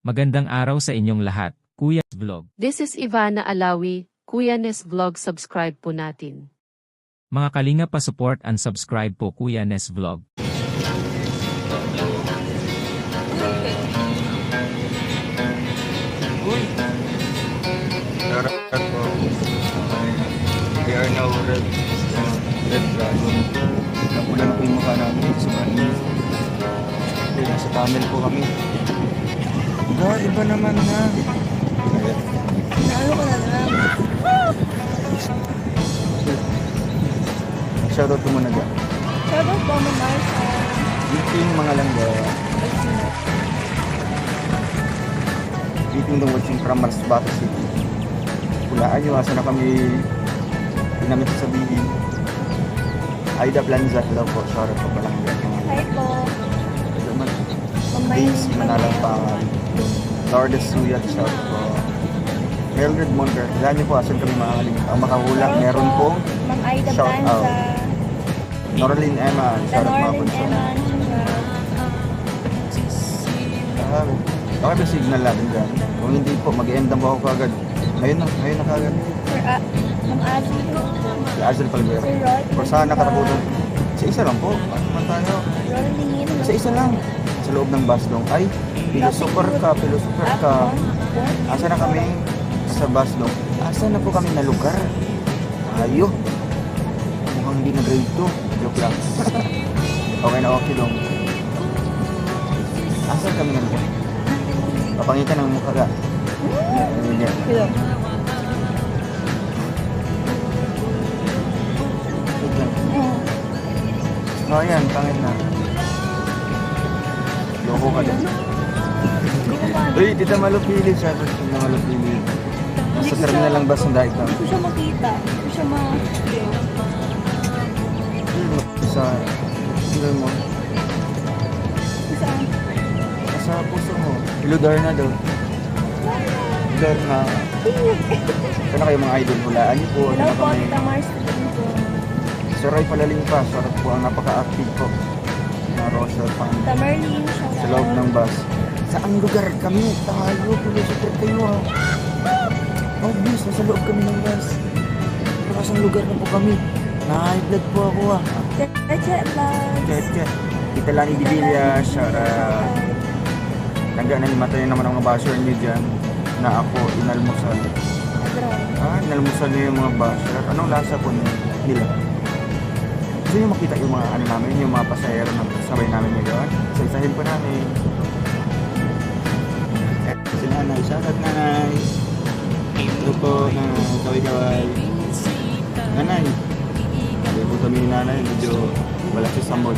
Magandang araw sa inyong lahat, Kuya Vlog. This is Ivana Alawi, Kuya Nes Vlog, subscribe po natin. Mga kalinga pa-support and subscribe po Kuya Nes Vlog. Uy! Nararat po. We are now red. Red dragon. Napulan po yung mukha namin sa kanil. Nasa tunnel po kami. Iba naman na. Nalo ko na lang. Shoutout ko muna dyan. Shoutout po mo, Marsha. Meeting mga langga. Meeting the watching from Masbate City. Pulaan nyo, asa na kami namin sasabihin. Aida Planzat daw po. Shoutout po palang dyan. Hi po. Daisy Manalang Pangal. Lourdes Suyat, shoutout po. Mildred Monter. Ilan niyo po, asan kami makakalimutan. Ang makahula, meron pong Ma'am Aida shout out. Planza. Norlin Emma, shoutout mga Norlin punso. Eman. Okay ba signal natin dyan? Kung hindi po, mag-end na po ako kagad. Ngayon na kagad. Ma'am Azul. Si Azel Palguero. Sir Rod. Por saan nakatapulong? Sa isa lang po. Ano man tayo? Rolling. Sa isa lang. Sa loob ng bus dong. Ay, pilosoper ka. Asa na kami sa bus dong? Asa na po kami na lugar? Ayo. Mukhang hindi na grade 2. Joke lang. Okay na okay dong. Asa kami na lugar? Papangitan ng mukha ka. Yan. Hello. Oh, yan. Pangit na. Loko ka din. Uy, Tita Malupili. Sabi ko na Malupili. Sa terminal lang ba sa daig ka? Hindi ko siya makita. Hindi ko siya Sa... Sino mo? Saan? Sa puso mo. Iludar na daw. Iludar na. Ito na kayo mga idol. Hulaan niyo po. Hello Ano po, kami? Tita Mars. Po. Sir Ray Palaling pa. Sarap po ang napaka-active po. Na Rosa pang Tita Merlin. sa loob ng bus. Saang lugar kami? Tayo. Pulo-super kayo ha. Obvious, nasa loob kami ng bus. Pero kasang lugar na po kami. Na-high blood po ako ha. Cheche Vlogs. Cheche. Kita lang Ibilia. Hanggang nalimatay naman ang mga basher niyo dyan na ako inalmusal. Inalmusal niyo yung mga basher. Anong lasa po nila? Gusto niyo makita yung mga ano namin, yung mga pasahero na sabay namin ngayon? Isa-isahin po namin. Si nanay, shoutout nanay. Ito po na kaway-kaway. Nanay. Sabi po kami ni nanay, medyo wala si Sambod.